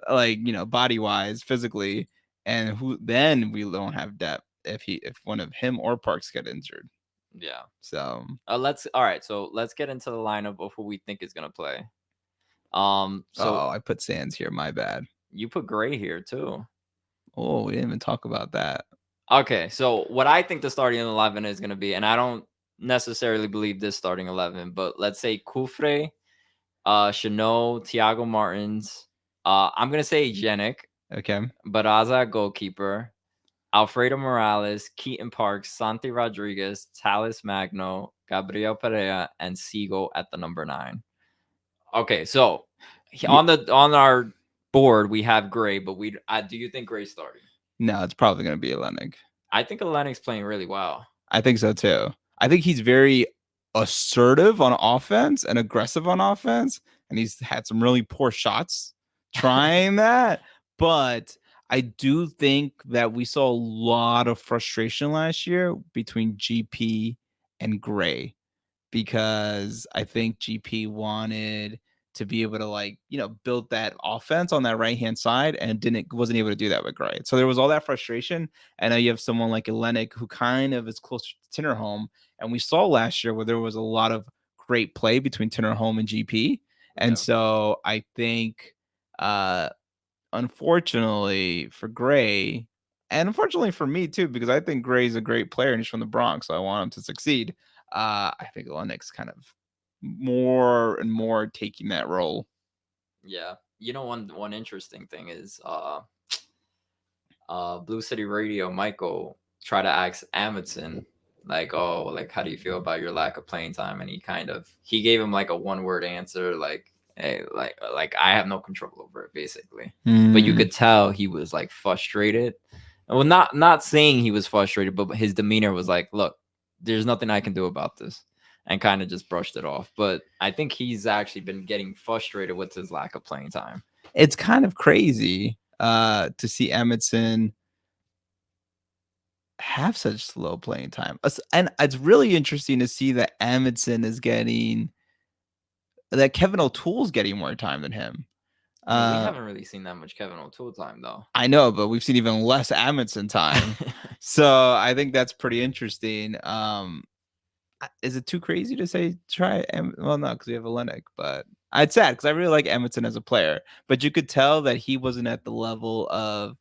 like body wise, physically, and then we don't have depth if one of him or Parks get injured. Yeah. So So let's get into the lineup of who we think is gonna play. I put Sands here. My bad. You put Gray here too. Oh, we didn't even talk about that. Okay, so what I think the starting 11 is gonna be, and I don't necessarily believe this starting 11, but let's say Kufre, Chanot, Thiago Martins. I'm gonna say Yannick. Okay. Barrazza goalkeeper. Alfredo Morales, Keaton Parks, Santi Rodriguez, Talis Magno, Gabriel Pereira, and Segal at the number 9. Okay, so on our board we have Gray, but do you think Gray's starting? No, it's probably going to be Olenek. I think Olenik's playing really well. I think so too. I think he's very assertive on offense and aggressive on offense, and he's had some really poor shots trying that, but I do think that we saw a lot of frustration last year between GP and Gray, because I think GP wanted to be able to build that offense on that right hand side and wasn't able to do that with Gray. So there was all that frustration. And now you have someone like Olenek who kind of is closer to Tinnerholm, and we saw last year where there was a lot of great play between Tinnerholm and GP. And so I think unfortunately for Gray, and unfortunately for me too, because I think Gray's a great player and he's from the Bronx, so I want him to succeed. I think Lennox kind of more and more taking that role. Yeah. One interesting thing is Blue City Radio Michael tried to ask Amundsen how do you feel about your lack of playing time, and he gave him like a one-word answer, like, hey, like I have no control over it, basically. But you could tell he was like frustrated. Well, not saying he was frustrated, but his demeanor was like, look, there's nothing I can do about this, and kind of just brushed it off. But I think he's actually been getting frustrated with his lack of playing time. It's kind of crazy to see Amundsen have such slow playing time. And it's really interesting to see that Amundsen is getting, that Kevin O'Toole's getting more time than him. We haven't really seen that much Kevin O'Toole time, though. I know, but we've seen even less Amundsen time. So I think that's pretty interesting. Is it too crazy to say try? Well, no, because we have Olenek, but it's sad because I really like Amundsen as a player. But you could tell that he wasn't at the level of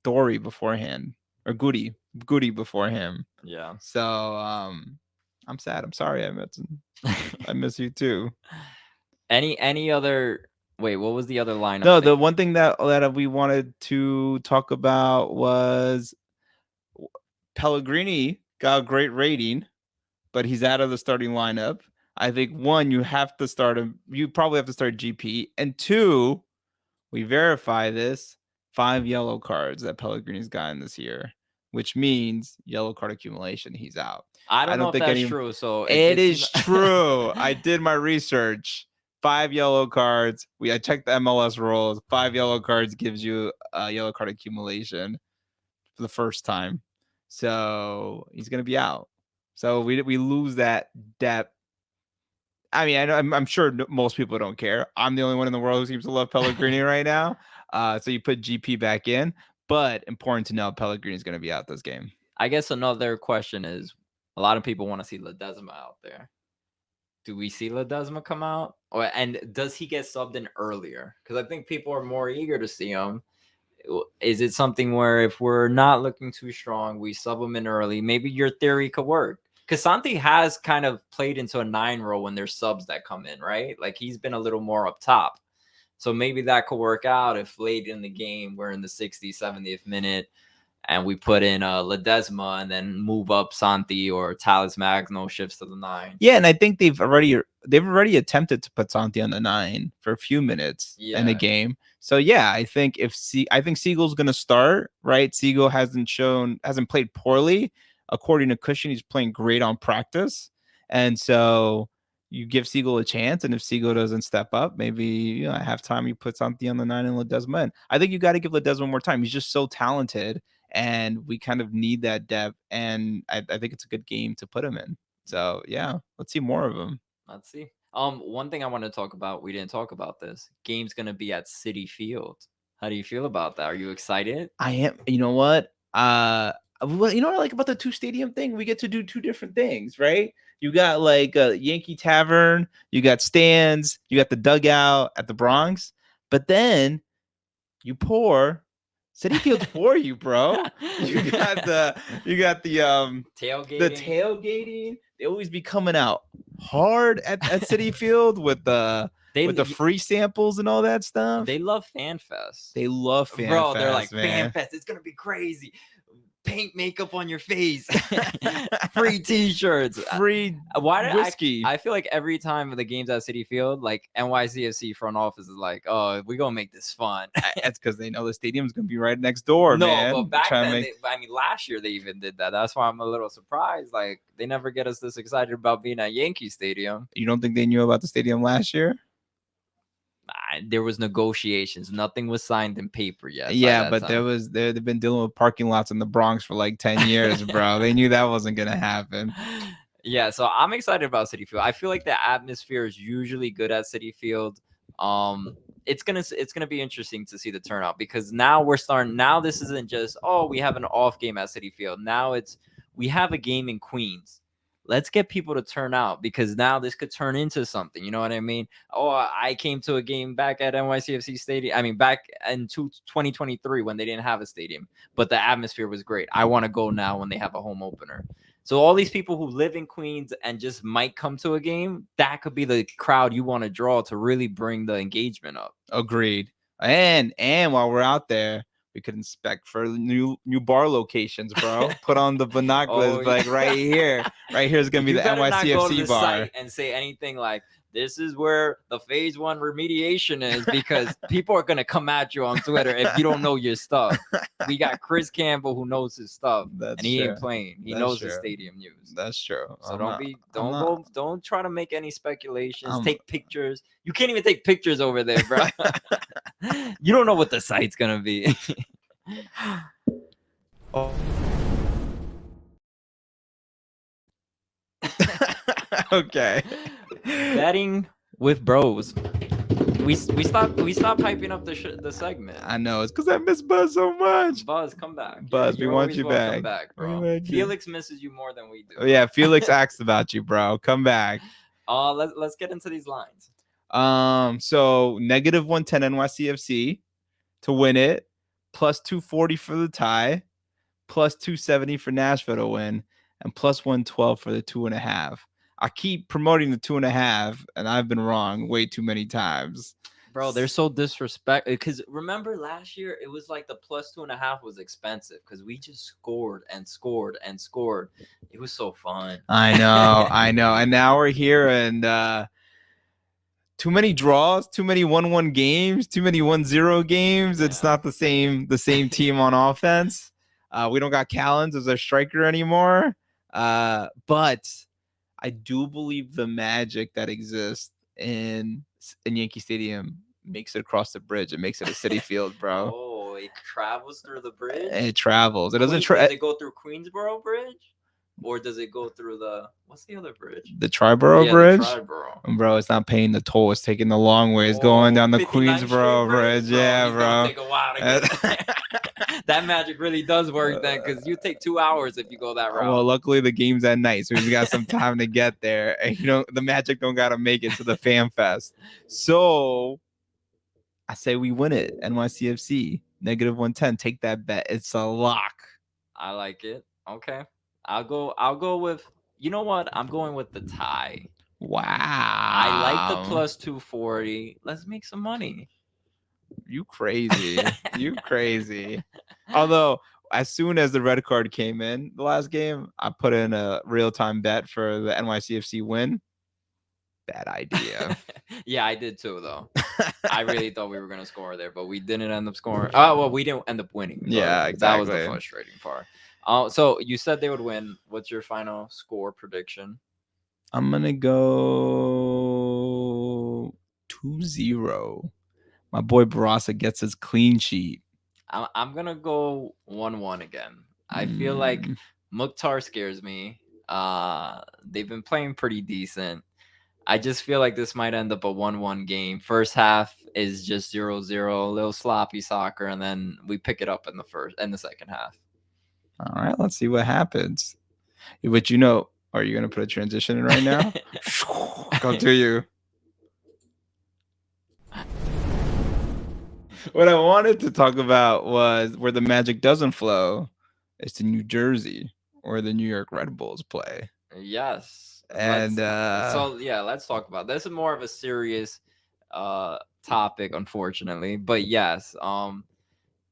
Dory beforehand, or Goody before him. Yeah. So I'm sad. I'm sorry, Amundsen. I miss you too. Any other? Wait, what was the other lineup? No, the one thing that we wanted to talk about was Pellegrini got a great rating, but he's out of the starting lineup. I think one, you have to start him. You probably have to start GP, and two, we verify this: 5 yellow cards that Pellegrini's gotten this year, which means yellow card accumulation. He's out. I don't know if that's true. So it is true. I did my research. 5 yellow cards. I checked the MLS rules. 5 yellow cards gives you a yellow card accumulation for the first time. So he's going to be out. So we lose that depth. I mean, I'm sure most people don't care. I'm the only one in the world who seems to love Pellegrini right now. So you put GP back in, but important to know Pellegrini is going to be out this game. I guess another question is, A lot of people want to see Ledezma out there. Do we see Ledezma come out? And does he get subbed in earlier? Because I think people are more eager to see him. Is it something where if we're not looking too strong, we sub him in early? Maybe your theory could work. Because Santi has kind of played into a 9 role when there's subs that come in, right? Like he's been a little more up top. So maybe that could work out if late in the game, we're in the 60th, 70th minute, and we put in Ledezma and then move up Santi or Talis Magno shifts to the 9. Yeah, and I think they've already attempted to put Santi on the 9 for a few minutes in the game. So yeah, I think Segal's gonna start, right? Segal hasn't played poorly. According to Cushion, he's playing great on practice. And so you give Segal a chance, and if Segal doesn't step up, maybe at halftime you put Santi on the 9 and Ledezma in. I think you got to give Ledezma more time. He's just so talented, and we kind of need that depth. And I think it's a good game to put him in. So yeah, let's see more of him. Let's see. One thing I want to talk about, we didn't talk about this. Game's gonna be at Citi Field. How do you feel about that? Are you excited? I am. You know what? You know what I like about the 2 stadium thing? We get to do 2 different things, right? You got like a Yankee Tavern, you got stands, you got the dugout at the Bronx, but then you pour Citi Field's for you, bro. You got the tailgating. The tailgating. They always be coming out hard at Citi Field with the free samples and all that stuff. They love Fan Fest. They love Fan Bro, Fest, they're like, man. Fan Fest, it's gonna be crazy. Paint makeup on your face. Free t-shirts. Free whiskey. I feel like every time the game's at Citi Field, like NYCFC front office is like, oh, we're gonna make this fun. That's because they know the stadium's gonna be right next door, man. No, but back then, last year they even did that. That's why I'm a little surprised. Like, they never get us this excited about being at Yankee Stadium. You don't think they knew about the stadium last year? There was negotiations. Nothing was signed in paper yet. Yeah, but they've been dealing with parking lots in the Bronx for like 10 years, bro. They knew that wasn't gonna happen. Yeah, so I'm excited about Citi Field. I feel like the atmosphere is usually good at Citi Field. It's gonna be interesting to see the turnout, because now this isn't just, oh, we have an off game at Citi Field. Now we have a game in Queens. Let's get people to turn out, because now this could turn into something. You know what I mean? Oh, I came to a game back at NYCFC Stadium. I mean, back in 2023 when they didn't have a stadium, but the atmosphere was great. I want to go now when they have a home opener. So all these people who live in Queens and just might come to a game, that could be the crowd you want to draw to really bring the engagement up. Agreed. And while we're out there, we could inspect for new bar locations, bro. Put on the binoculars, like right here. Right here is gonna be the NYCFC bar. And say anything like, this is where the phase 1 remediation is, because people are gonna come at you on Twitter if you don't know your stuff. We got Chris Campbell who knows his stuff, and he ain't playing. He knows his stadium news. That's true. So don't try to make any speculations. Take pictures. You can't even take pictures over there, bro. You don't know what the site's gonna be. Oh. Okay. Betting with bros. We stopped hyping up the segment. I know, it's because I miss Buzz so much. Buzz, come back. Buzz, we want you back. Come back, bro. Felix misses you more than we do. Oh, yeah, Felix asked about you, bro. Come back. Let's get into these lines. So -110 NYCFC to win it, plus 240 for the tie, plus 270 for Nashville to win, and plus 112 for the 2.5. I keep promoting the 2.5, and I've been wrong way too many times. Bro, they're so disrespectful. Because remember last year, it was like the plus 2.5 was expensive because we just scored and scored and scored. It was so fun. I know. And now we're here, and too many draws, too many 1-1 games, too many 1-0 games. It's not the same team on offense. We don't got Callens as our striker anymore. But I do believe the magic that exists in Yankee Stadium makes it across the bridge. It makes it a Citi Field, bro. Oh, it travels through the bridge? It travels. It doesn't does it go through Queensboro Bridge? or does it go through what's the other bridge? The Triborough Yeah, Bridge. the Triborough. Bro, it's not paying the toll. It's taking the long way. It's going down the 59th Street Queensboro Bridge. Yeah, He's bro. gonna take a while to get there. That magic really does work then, because you take 2 hours if you go that route. Well, luckily the game's at night, so we've got some time to get there. And the Magic don't gotta make it to the Fan Fest. So I say we win it. NYCFC -110. Take that bet. It's a lock. I like it. Okay, I'll go with. You know what? I'm going with the tie. Wow. I like the plus 240. Let's make some money. You crazy. You crazy. Although, as soon as the red card came in the last game, I put in a real-time bet for the NYCFC win. Bad idea. Yeah, I did too, though. I really thought we were going to score there, but we didn't end up scoring. Oh, well, we didn't end up winning. Yeah, exactly. That was the frustrating part. So you said they would win. What's your final score prediction? I'm going to go 2-0. My boy Barrazza gets his clean sheet. I'm going to go 1-1 again. I feel like Mukhtar scares me. They've been playing pretty decent. I just feel like this might end up a 1-1 game. First half is just 0-0, a little sloppy soccer, and then we pick it up in the second half. All right, let's see what happens. But are you going to put a transition in right now? Go to you. What I wanted to talk about was where the Magic doesn't flow. It's to New Jersey, where the New York Red Bulls play. Yes. And let's talk about this. Is more of a serious topic, unfortunately. But yes,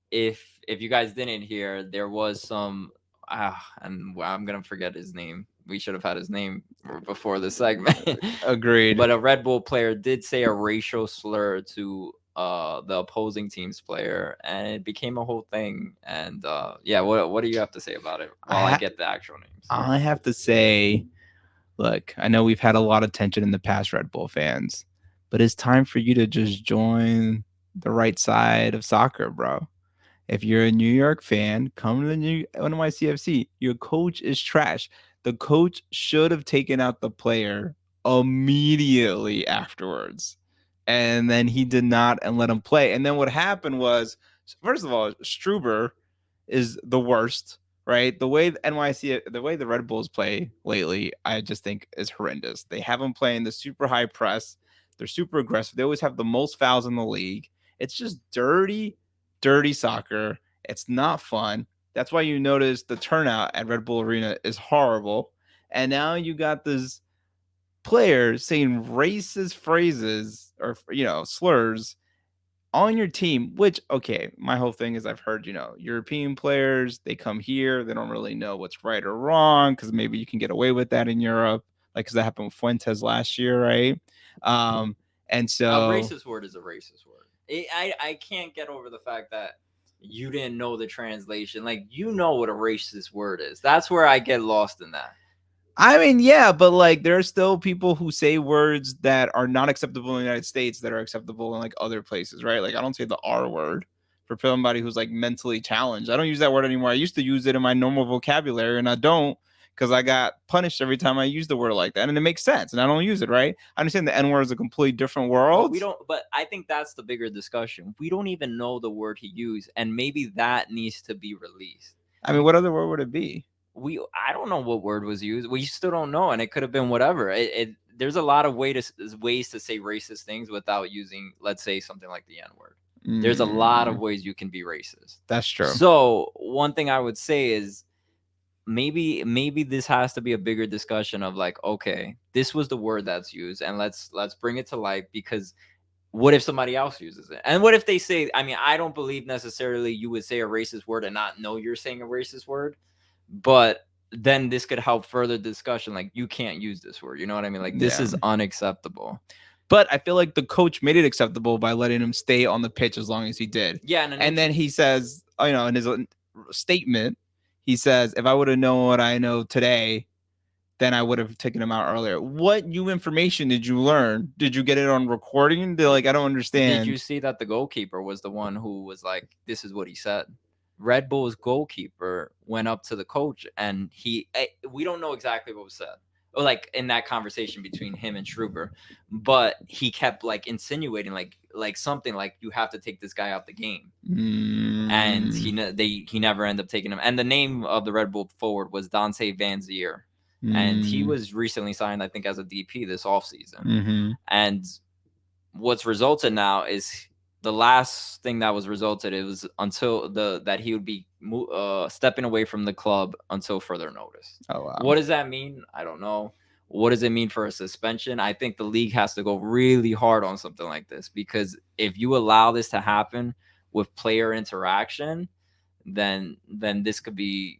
if you guys didn't hear, there was some and I'm gonna forget his name. We should have had his name before the segment. Agreed. But a Red Bull player did say a racial slur to the opposing team's player, and it became a whole thing. And what do you have to say about it while I get the actual names? I have to say, look, I know we've had a lot of tension in the past, Red Bull fans, but it's time for you to just join the right side of soccer, bro. If you're a New York fan, come to the new NYCFC. Your coach is trash. The coach should have taken out the player immediately afterwards. And then he did not and let him play. And then what happened was, first of all, Struber is the worst, right? The way the Red Bulls play lately, I just think is horrendous. They have them playing the super high press. They're super aggressive. They always have the most fouls in the league. It's just dirty soccer. It's not fun. That's why you notice the turnout at Red Bull Arena is horrible. And now you got this players saying racist phrases or slurs on your team, which, okay, my whole thing is I've heard, European players, they come here, they don't really know what's right or wrong because maybe you can get away with that in Europe, like because that happened with Fuentes last year, right? And so a racist word is a racist word. I can't get over the fact that you didn't know the translation. Like, what a racist word is. That's where I get lost in that. I mean, yeah, but like there are still people who say words that are not acceptable in the United States that are acceptable in like other places, right? Like I don't say the R word for somebody who's like mentally challenged. I don't use that word anymore. I used to use it in my normal vocabulary and I don't because I got punished every time I use the word like that. And it makes sense. And I don't use it, right? I understand the N word is a completely different world. But I think that's the bigger discussion. We don't even know the word he used. And maybe that needs to be released. I mean, what other word would it be? I don't know what word was used. We still don't know, and it could have been whatever. There's a lot of ways to say racist things without using, let's say, something like the N word. There's a lot of ways you can be racist. That's true. So one thing I would say is maybe this has to be a bigger discussion of like, okay, this was the word that's used, and let's bring it to light because what if somebody else uses it? And what if they say? I mean, I don't believe necessarily you would say a racist word and not know you're saying a racist word. But then this could help further discussion. Like, you can't use this word. You know what I mean? Like, this is unacceptable. But I feel like the coach made it acceptable by letting him stay on the pitch as long as he did. Yeah. And then he says, in his statement, he says, if I would have known what I know today, then I would have taken him out earlier. What new information did you learn? Did you get it on recording? I don't understand. Did you see that the goalkeeper was the one who was like, this is what he said? Red Bull's goalkeeper went up to the coach, and we don't know exactly what was said, or like in that conversation between him and Schruber, but he kept like insinuating like something like, you have to take this guy out the game, and he never ended up taking him. And the name of the Red Bull forward was Dante Van Zier, and he was recently signed, I think, as a DP this offseason. And what's resulted now is the last thing that was resulted, it was until that he would be stepping away from the club until further notice. Oh, wow. What does that mean? I don't know. What does it mean for a suspension? I think the league has to go really hard on something like this, because if you allow this to happen with player interaction, then this could be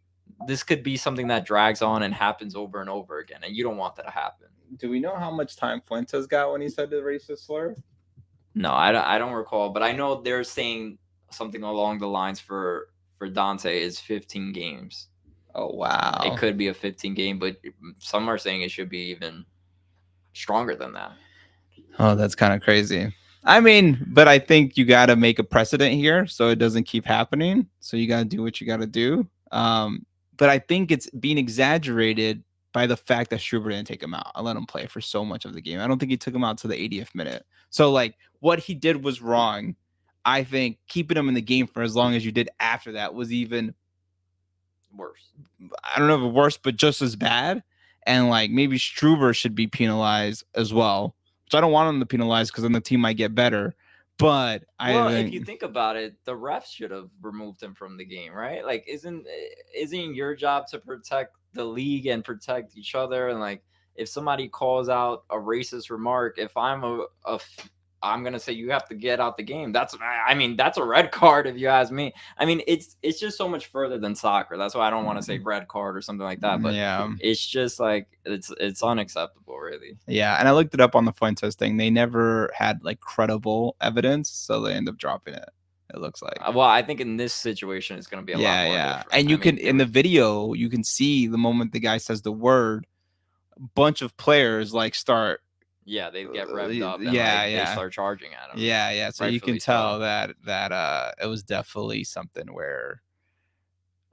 something that drags on and happens over and over again, and you don't want that to happen. Do we know how much time Fuentes got when he said the racist slur? No, I don't recall, but I know they're saying something along the lines for Dante is 15 games. Oh, wow. It could be a 15 game, but some are saying it should be even stronger than that. Oh, that's kind of crazy. I mean, but I think you got to make a precedent here so it doesn't keep happening. So you got to do what you got to do. But I think it's being exaggerated by the fact that Schruber didn't take him out. I let him play for so much of the game. I don't think he took him out to the 80th minute. So, like, what he did was wrong. I think keeping him in the game for as long as you did after that was even worse. I don't know if worse, but just as bad. And, like, maybe Schruber should be penalized as well, which I don't want him to penalize because then the team might get better. But if you think about it, the refs should have removed him from the game, right? Like, isn't your job to protect the league and protect each other? And like, if somebody calls out a racist remark, if I'm I'm gonna say you have to get out the game. That's a red card if you ask me. I mean, it's just so much further than soccer. That's why I don't want to say red card or something like that. But yeah, it's just like it's unacceptable, really. Yeah, and I looked it up on the Fuentes thing. They never had like credible evidence, so they end up dropping it. It looks like. Well, I think in this situation, it's going to be a lot more different. And you can in the video, you can see the moment the guy says the word, a bunch of players like start. Yeah, they get revved up. And they start charging at him. Yeah. So you can tell that it was definitely something where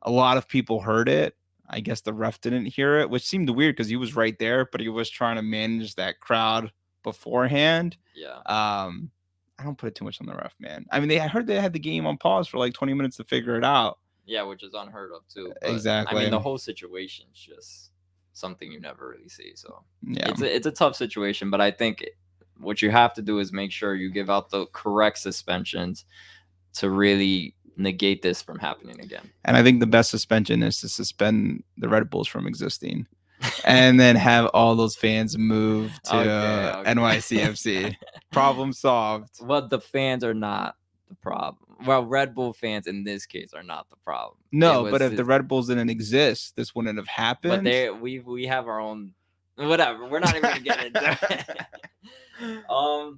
a lot of people heard it. I guess the ref didn't hear it, which seemed weird because he was right there, but he was trying to manage that crowd beforehand. Yeah. I don't put it too much on the ref, man. I mean, I heard they had the game on pause for like 20 minutes to figure it out. Yeah, which is unheard of too. But, exactly. I mean, the whole situation's just something you never really see. So yeah, it's a tough situation, but I think what you have to do is make sure you give out the correct suspensions to really negate this from happening again. And I think the best suspension is to suspend the Red Bulls from existing. And then have all those fans move to NYCFC. Problem solved. Well, the fans are not the problem. Well, Red Bull fans in this case are not the problem. No, but if the Red Bulls didn't exist, this wouldn't have happened. But we have our own. Whatever. We're not even gonna get into it.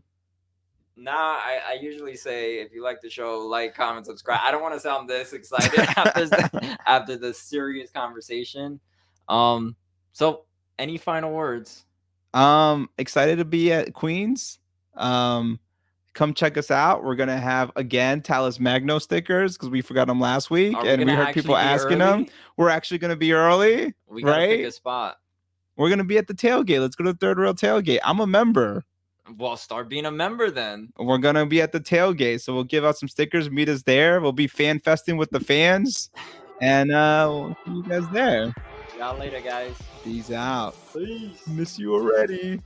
Nah, I usually say if you like the show, like, comment, subscribe. I don't want to sound this excited after the serious conversation. So, any final words? Excited to be at Queens. Come check us out. We're gonna have again Talis Magno stickers because we forgot them last week, and we heard people asking them. We're actually gonna be early. We gotta pick a spot. We're gonna be at the tailgate. Let's go to the Third Rail tailgate. I'm a member. Well, start being a member then. We're gonna be at the tailgate, so we'll give out some stickers. Meet us there. We'll be fan festing with the fans, and we'll see you guys there. See y'all later, guys. Peace out. Peace. Miss you already.